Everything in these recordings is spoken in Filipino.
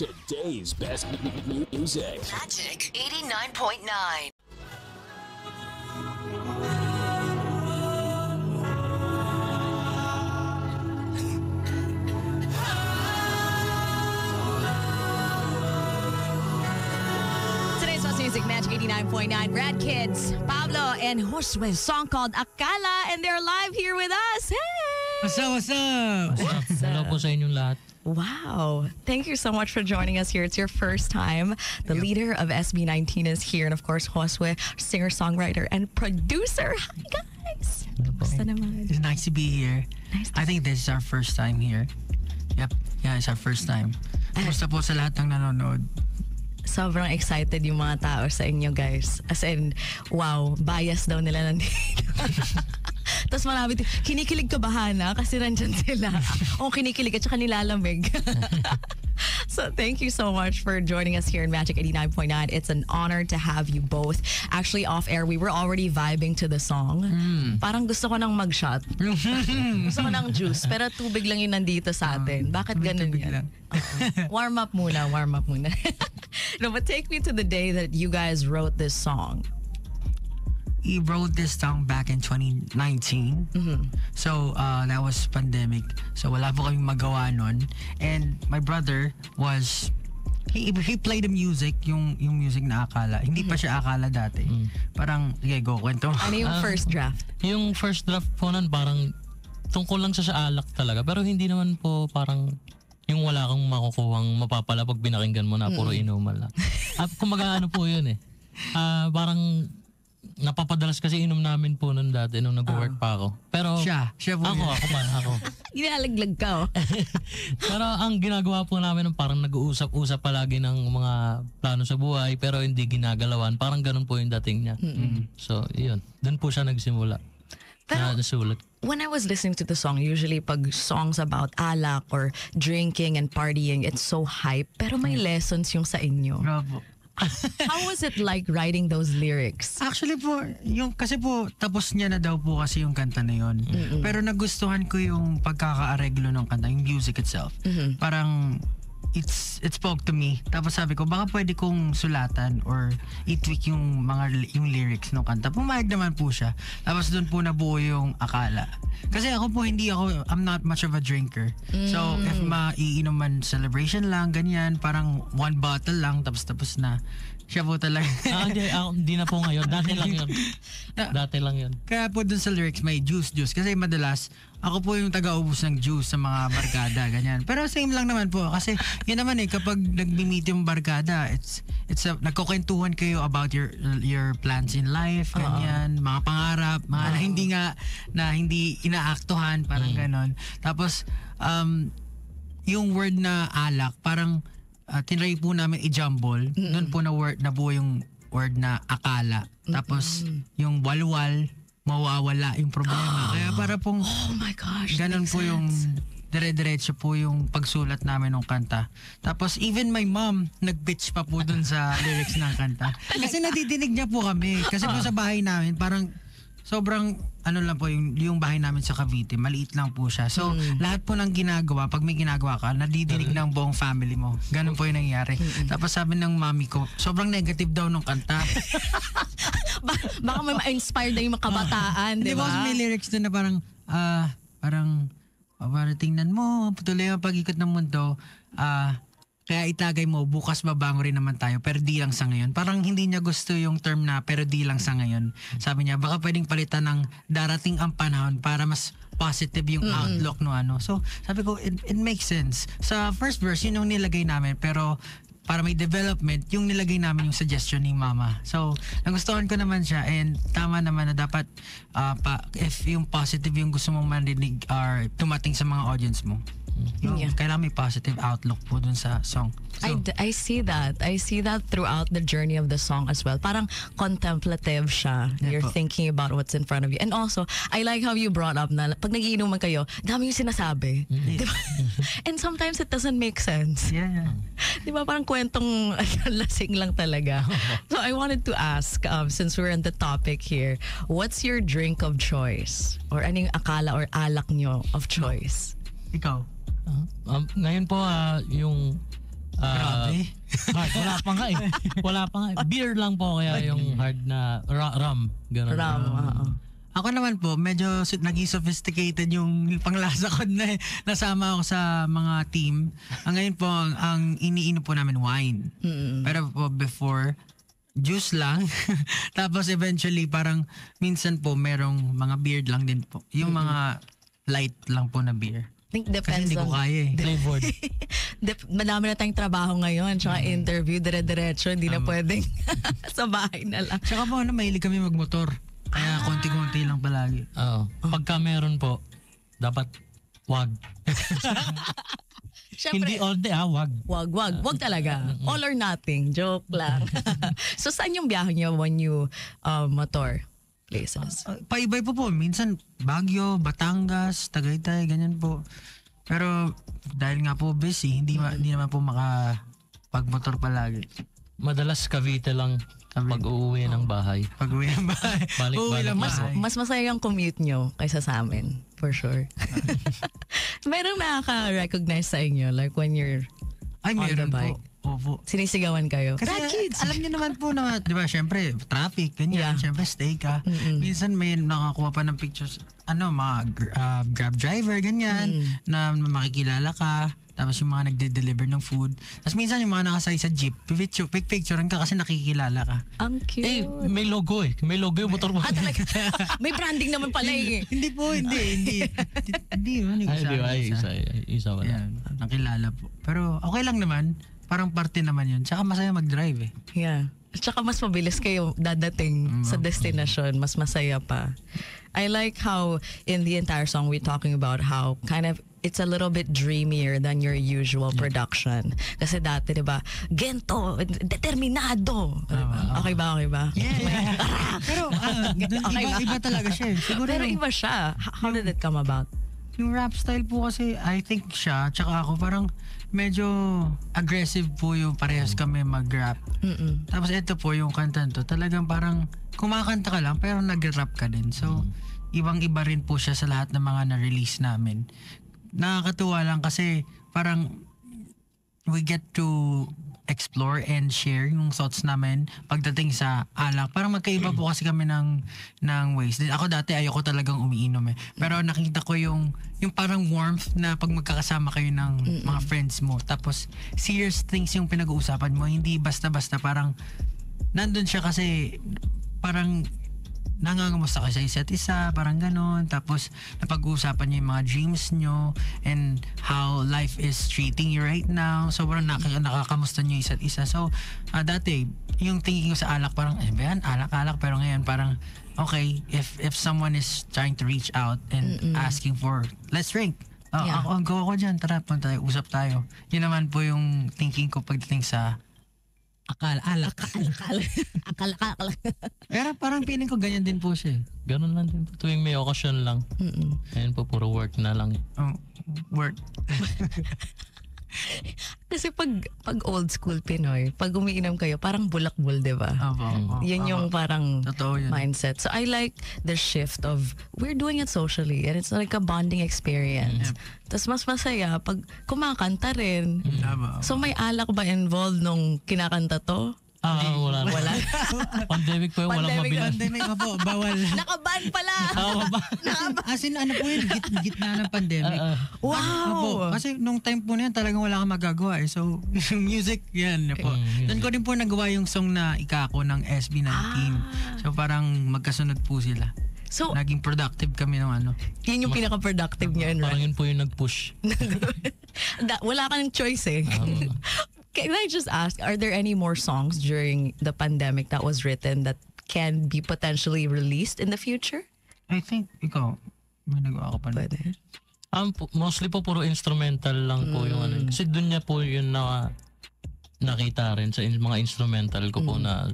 Today's best music. Magic 89.9. Today's best music, Magic 89.9. Red Kids, Pablo and Josue's song called Akala, and they're live here with us. Hey! What's up? Hello po sa inyong lahat. Wow. Thank you so much for joining us here. It's your first time. The leader of SB19 is here. And of course, Josue, singer-songwriter and producer. Hi, guys. Kamusta naman? It's nice to be here. Nice to I think this is our first time here. Yep. Yeah, it's our first time. Kamusta po sa lahat ng nanonood? Sobrang excited yung mga tao sa inyo, guys. As in, wow, bias daw nila nandito. Tapos marami, kinikilig ka ba, Hana? Kasi nandyan sila. O kinikilig at saka nilalamig. So thank you so much for joining us here in Magic 89.9. It's an honor to have you both. Actually, off air, we were already vibing to the song. Parang gusto ko nang mag-shot. Gusto ko ng juice. Pero tubig lang yung nandito sa atin. Bakit ganun yan? Warm up muna. No, but take me to the day that you guys wrote this song. We wrote this song back in 2019. So, that was pandemic. So, wala po kaming magawa nun. And my brother was... He played the music, yung music na Akala. Hindi pa siya Akala dati. Parang, sige, go, kwento. Ano yung first draft? Yung first draft po nun parang tungkol lang siya sa alak talaga. Pero hindi naman po parang yung wala kang makukuhang mapapala pag binakinggan mo na puro inuman lang. Kumaga ano po yun eh. Parang napapadalas kasi inom namin po nun dati nung nag-work pa ako. Pero Siya po ako man. Ginalaglag ka, oh. Pero ang ginagawa po namin parang nag-uusap-usap palagi ng mga plano sa buhay pero hindi ginagalawan. Parang ganun po yung dating niya. So, yun. Doon po siya nagsimula. Pero Nasulat. when I was listening to the song, usually pag songs about alak or drinking and partying, it's so hype. Pero may lessons yung sa inyo. Bravo. How was it like writing those lyrics? Actually po, kasi po, tapos niya na daw po kasi yung kanta na yun. Pero nagustuhan ko yung pagkakaareglo ng kanta, yung music itself. Parang, it spoke to me. Tapos sabi ko, baka pwede kong sulatan or i-tweak yung lyrics ng kanta. Pumayag naman po siya. Tapos doon po nabuo yung Akala. Kasi I'm not much of a drinker. So, if maiinom man celebration lang, ganyan, parang one bottle lang, tapos na. Siya po talaga. Hindi na po ngayon. Dati lang yun. Kaya po dun sa lyrics may juice. Kasi madalas, ako po yung taga-ubos ng juice sa mga barkada, ganyan. Pero same lang naman po. Kasi yun naman kapag nag-meet yung barkada, nagkukwentuhan kayo about your plans in life, ganyan, mga pangarap, mga na hindi inaaktuhan, parang ganon. Tapos, yung word na alak, parang tinry po namin i-jumble. Doon po nabuo yung word na Akala. Tapos, yung walwal, mawawala yung problema. Kaya para pong, Oh my gosh. ganun po yung dire-diretso po yung pagsulat namin ng kanta. Tapos even my mom nag-pitch pa po dun sa lyrics ng kanta. Kasi nadidinig niya po kami. Kasi po sa bahay namin, parang sobrang lang po yung bahay namin sa Cavite, maliit lang po siya. So lahat po ng ginagawa, pag may ginagawa ka, nadidinig ng buong family mo. Ganun po yung nangyari. Tapos sabi ng mami ko, sobrang negative daw nung kanta. Baka may ma-inspire na yung mga kabataan, di Di ba? ba? May lyrics doon na parang tingnan mo, patuloy ang pag-ikot ng mundo, kaya itagay mo, bukas babango rin naman tayo, pero di lang sa ngayon. Parang hindi niya gusto yung term na, pero di lang sa ngayon. Sabi niya, baka pwedeng palitan ng darating ang panahon para mas positive yung outlook no ano. So, sabi ko, it makes sense. Sa first verse, yun yung nilagay namin, pero para may development, yung nilagay namin yung suggestion ni Mama. So, nagustuhan ko naman siya and tama naman na dapat if yung positive yung gusto mong marinig or tumating sa mga audience mo. Yung kailangan may positive outlook po dun sa song. So, I see that. I see that throughout the journey of the song as well. Parang contemplative siya. Yeah, You're po. thinking about what's in front of you. And also, I like how you brought up na pag nagiinuman kayo, dami yung sinasabi. Diba? And sometimes it doesn't make sense. yeah. Di ba parang kwentong lasing lang talaga. So I wanted to ask, since we're on the topic here, what's your drink of choice? Or anong akala or alak nyo of choice? Ikaw? Ngayon po yung hard. Wala pa nga eh. Beer lang po kaya yung hard na rum. Ganun. Ram, oo. Ako naman po, medyo naging sophisticated yung panglasa ko na nasama ako sa mga team. Ang ngayon po, ang iniinom po namin wine. Pero po before, juice lang. Tapos eventually, parang minsan po, merong mga beer lang din po. Yung mga light lang po na beer. I think Kasi depends hindi ko on... kaya eh. Flavored. Madami na tayong trabaho ngayon, tsaka interview, dire-diretso, hindi na pwedeng sa bahay na lang. Tsaka po, mahilig kami magmotor. Kaya konti-konti lang palagi. Oo. Pagka meron po, dapat wag. Hindi Siyempre, all day wag. wag talaga. All or nothing, joke lang. So saan yung biyahe niyo when you motor places? Paibay po. Minsan Baguio, Batangas, Tagaytay, ganyan po. Pero dahil nga po busy, hindi naman po makapagmotor palagi. Madalas Cavite lang pag uuwi ng bahay. Pag-uwi ng bahay. Balik-balik Uwi lang na bahay. Mas masaya yung commute nyo kaysa sa amin, for sure. Merong nakaka-recognize sa inyo, like when you're Ay, on the meron bike. po. Opo. Sinisigawan kayo. Kasi alam niyo naman po na, di ba, syempre, traffic, ganyan, Yeah. syempre, stay ka. Minsan may nakakuha pa ng pictures, mga Grab driver, ganyan, na makikilala ka. Tapos yung mga nagde-deliver ng food. Tapos minsan yung mga nakasay sa jeep, picturean ka kasi nakikilala ka. Ang cute. May logo eh. May logo yung motor mo. Talaga. May branding naman pala eh. Hindi po, hindi. Hindi yun, yung Isa wala. Ayan, nakilala po. Pero okay lang naman, parang parte naman yun. Tsaka masaya mag-drive eh. Yeah. At saka mas mabilis kayo dadating sa destination, mas masaya pa. I like how in the entire song we're talking about how kind of it's a little bit dreamier than your usual production. Kasi dati, di ba, gento, determinado. Diba? Okay ba? Yeah. Pero iba talaga siya. Siguro Pero yung, iba siya. How did it come about? yung rap style po kasi, I think siya, tsaka ako parang medyo aggressive po yung parehas kami mag-rap. Tapos ito po yung kanta to, talagang parang kumakanta ka lang pero nag-rap ka din. So, ibang-iba rin po siya sa lahat ng mga na-release namin. Nakakatuwa lang kasi parang we get to explore and share yung thoughts namin pagdating sa alak. Parang magkaiba po kasi kami ng ways. Ako dati ayoko talagang umiinom eh. Pero nakita ko yung parang warmth na pag magkakasama kayo ng mga friends mo. Tapos serious things yung pinag-uusapan mo. Hindi basta-basta, parang nandun siya kasi parang nangangamusta kayo sa isa't isa, parang ganon. Tapos napag-uusapan niyo yung mga dreams nyo and how life is treating you right now. So parang nakakamusta niyo yung isa't isa. So dati, yung thinking ko sa alak, parang yan, alak-alak. Pero ngayon parang, okay, if someone is trying to reach out and asking for, let's drink. Yeah. Ako dyan, tara, punta tayo, usap tayo. Yun naman po yung thinking ko pagdating sa alak. Pero parang feeling ko ganyan din po siya. Ganun lang din po. Tuwing may okasyon lang. Ayun po, puro work na lang. Work. Kasi pag old school Pinoy, pag umiinom kayo, parang bulakbol, di ba? Yun yung parang Totoo yun. mindset. So I like the shift of we're doing it socially and it's like a bonding experience. Tapos mas masaya pag kumakanta rin. So may alak ba involved nung kinakanta to? Wala. Pandemic po yung walang Pandemic, mabilan. Pandemic pa po, bawal. Nakaban pala! As in, ano po yun, gitna ng pandemic. Wow! Opo, kasi nung time po na yan, talagang wala kang magagawa eh. So, yung music, yan po. Doon ko rin po nagawa yung song na Ikako ng SB19. So, parang magkasunod po sila. So, Naging productive kami ng ano. yun yung pinaka-productive niyo, Parang right? yun po yung nag-push. Wala kang choice eh. Can I just ask, are there any more songs during the pandemic that was written that can be potentially released in the future? I think, ikaw, may nagawa ka pa na. Pwede. Mostly po puro instrumental lang po yung ano. Kasi dun niya po yung nakita rin sa mga instrumental ko po na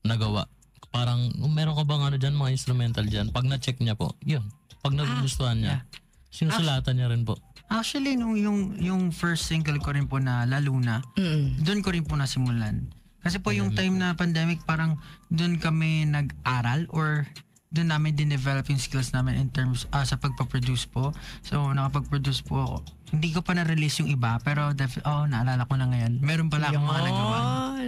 nagawa. Parang, meron ka bang ano dyan, mga instrumental dyan? Pag na-check niya po, yun. Pag nagugustuhan niya, sinusulatan niya rin po. Actually, nung yung first single ko rin po na La Luna, doon ko rin po nasimulan. Kasi po yung time na pandemic, parang doon kami nag-aral or doon namin din-develop yung skills namin in terms sa pagpa-produce po. So, nakapag-produce po ako. Hindi ko pa na-release yung iba, pero naalala ko na ngayon. Meron pala akong mga nagawa.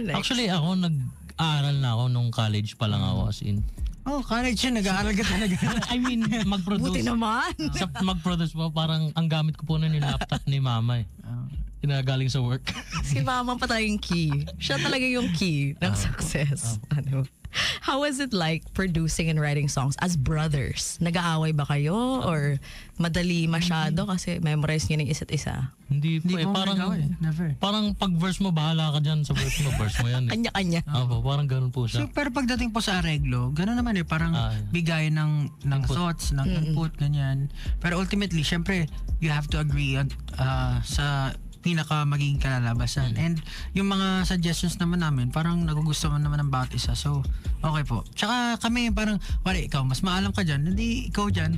Like, Actually, ako nag-aaral na ako nung college pa lang ako as in. Oh, college yun. Nag-aaral ka talaga. I mean, mag-produce. buti naman. Sa mag-produce po, parang ang gamit ko po nun yung laptop ni mama eh. Kinagaling sa work. Si mama pa talaga yung key. Siya talaga yung key ng success. Ano? How was it like producing and writing songs as brothers? Nag-aaway ba kayo? Or madali masyado kasi memorize niyo ng isa't isa? Hindi po Hindi eh. ko Parang, Never. parang pag verse mo, bahala ka dyan sa verse mo. Verse mo yan eh. Kanya-kanya. Opo, parang ganun po So, siya. pero pagdating po sa areglo, gano'n naman eh, parang bigay ng thoughts, ng input, ganyan. Pero ultimately, syempre, you have to agree on, sa pinaka magiging kalalabasan. And yung mga suggestions naman namin, parang nagugustuhan naman ng bawat isa. So, okay po. Tsaka kami parang, wala, ikaw, mas maalam ka dyan, hindi ikaw dyan.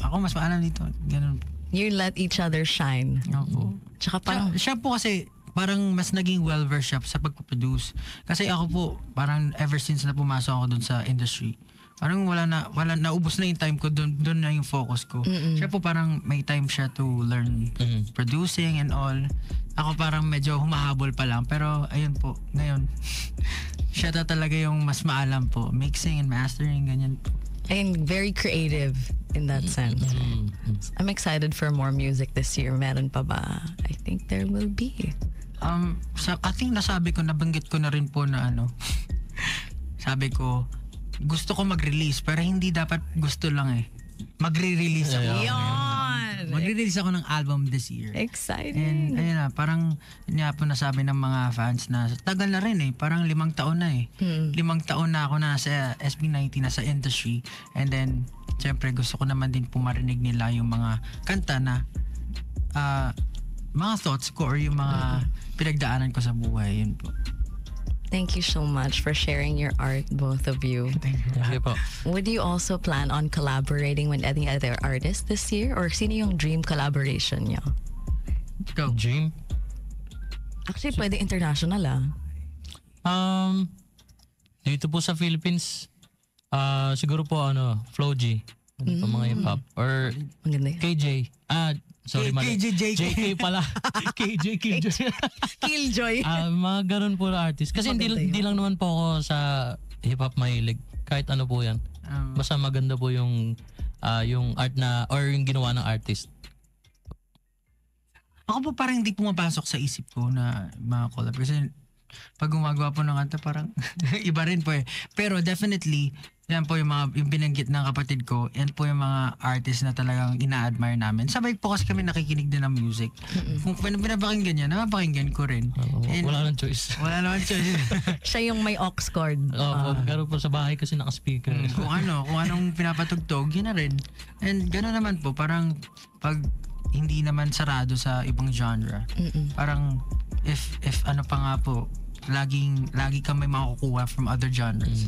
Ako, mas maalam dito. Ganun. You let each other shine. Ako. Tsaka parang, Siya po kasi, parang mas naging well-versed siya sa pagpaproduce. Kasi ako po, parang ever since na pumasok ako dun sa industry, parang naubos na yung time ko, doon na yung focus ko. Siya po parang may time siya to learn producing and all. Ako parang medyo humahabol pa lang, pero ayun po, ngayon, siya talaga yung mas maalam po. Mixing and mastering, ganyan po. and very creative in that sense. I'm excited for more music this year. Meron pa ba? I think there will be. I think nasabi ko, nabanggit ko na rin po na sabi ko, gusto ko mag-release, pero hindi dapat gusto lang eh. Magre-release ako. Yon! Magre-release ako ng album this year. Exciting. And ayun na, parang niya po nasabi ng mga fans na tagal na rin eh. Parang 5 taon na eh. 5 taon na ako na sa SB90, na sa industry. And then, syempre gusto ko naman din pumarinig nila yung mga kanta na mga thoughts ko or yung mga pinagdaanan ko sa buhay. Yun po. Thank you so much for sharing your art, both of you. Okay po. Would you also plan on collaborating with any other artists this year? Or sino yung dream collaboration niyo? Go. Dream? Actually, pwede international Dito po sa Philippines, siguro po Flo G. Ano pa mga hip-hop. Or Maganda yun. KJ. Sorry, mali. KJ. JK pala. KJ, Killjoy. Killjoy. Mga ganun po na artist. Kasi hindi lang naman po ako sa hip-hop mahilig. Kahit ano po yan. Basta maganda po yung art na, or yung ginawa ng artist. Ako po parang hindi pumapasok sa isip ko na mga collab. Kasi pag gumagawa po ng kanta, parang iba rin po eh. Pero definitely, yan po yung binanggit ng kapatid ko, yan po yung mga artist na talagang ina-admire namin. Sabay po kasi kami nakikinig din ng music. Kung pinapakinggan niya, napapakinggan ko rin. And Wala nang choice. wala naman choice. Siya yung may aux cord. Pero po sa bahay kasi naka-speaker. kung anong pinapatugtog, yun na rin. And gano'n naman po, parang pag hindi naman sarado sa ibang genre, parang if ano pa nga po, lagi kang may makukuha from other genres.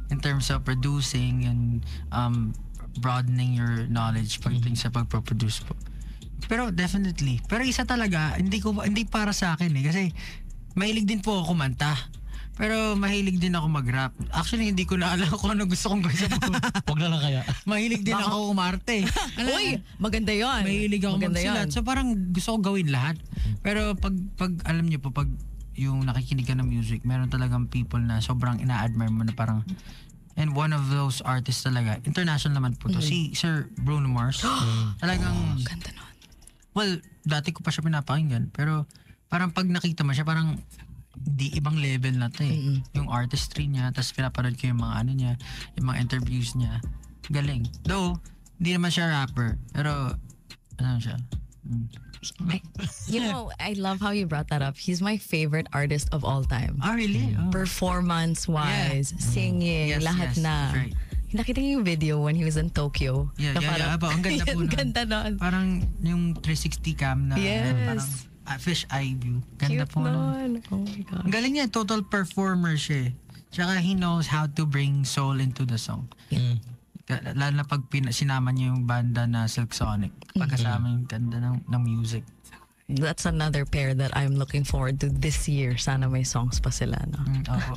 In terms of producing and broadening your knowledge pagdating sa pagproduce po. Pero definitely. Pero isa talaga, hindi para sa akin eh. Kasi mahilig din po ako kumanta. Pero mahilig din ako mag-rap. Actually, hindi ko na alam kung ano gusto kong gawin sa buhay. Huwag na lang kaya. Mahilig din ako umarte. Uy, maganda yun. Mahilig ako Maganda magsulat. yun. So parang gusto ko gawin lahat. Pero pag alam niyo po, pag yung nakikinig ka ng music, meron talagang people na sobrang ina-admire mo na parang, and one of those artists talaga, international naman po to, si Sir Bruno Mars. Talagang, Ganda nun. well, dati ko pa siya pinapakinggan, pero parang pag nakita mo siya, parang di ibang level na to eh. Yung artistry niya, tapos pinapanood ko yung mga ano niya, yung mga interviews niya. Galing. Though, hindi naman siya rapper, pero, ano siya? You know, I love how you brought that up. He's my favorite artist of all time. Ah, really? Oh. Performance-wise, singing, Yes, lahat yes, na. that's right. Nakita niyo yung video when he was in Tokyo? Yeah, Na yeah. Ang ganda po Ang nun. ganda nun. Parang yung 360 cam na Yes. parang fish eye view. Ganda Cute po nun. nun. Oh my God. Ang galing niya, total performer siya eh. Tsaka he knows how to bring soul into the song. Lalo na pag sinama niya yung banda na Silk Sonic. Pagkasama yung ganda ng music. that's another pair that I'm looking forward to this year. Sana may songs pa sila, no? Opo.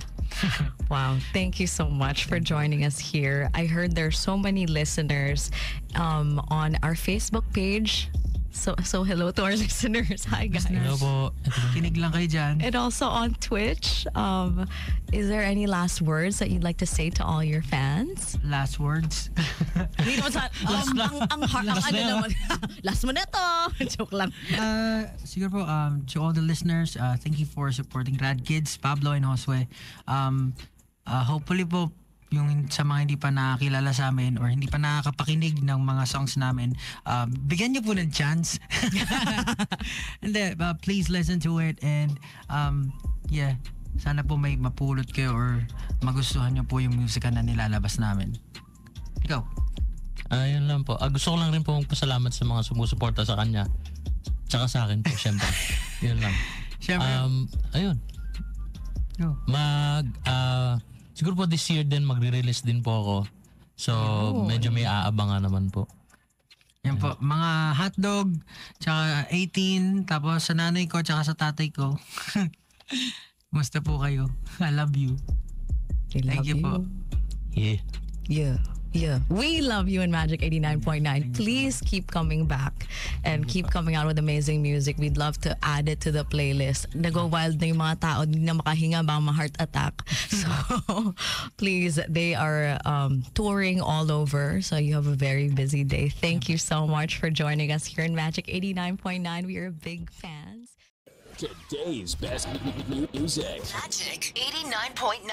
Wow. Thank you so much for joining us here. I heard there's so many listeners on our Facebook page. So hello to our listeners. Hi, guys. Hello po. Kinig lang kayo dyan. And also on Twitch. Is there any last words that you'd like to say to all your fans? Last words. Hindi naman sa... Last mo na to. Joke lang. Siguro po, to all the listeners, thank you for supporting Rad Kids, Pablo and Josue. Hopefully po, yung sa mga hindi pa nakakilala sa amin or hindi pa nakakapakinig ng mga songs namin, bigyan niyo po ng chance. And then, please listen to it and yeah, sana po may mapulot kayo or magustuhan niyo po yung musika na nilalabas namin. Ikaw? Ayun lang po. Gusto ko lang rin po magpasalamat sa mga sumusuporta sa kanya. Tsaka sa akin po, syempre. Yun lang. Siyempre. Ayun. Go. Siguro po this year din magre-release din po ako. So, medyo may aabangan naman po. Yan po, mga hotdog, tsaka 18, tapos sa nanay ko, tsaka sa tatay ko. Musta po kayo? I love you. We love Thank you po. Yeah. Yeah. We love you in Magic 89.9. Please keep coming back and keep coming out with amazing music. We'd love to add it to the playlist. Nago wild na yung mga tao, hindi na makahinga ba ma-heart attack. So, please, they are touring all over. So, you have a very busy day. Thank you so much for joining us here in Magic 89.9. We are big fans. Today's best music. Magic 89.9.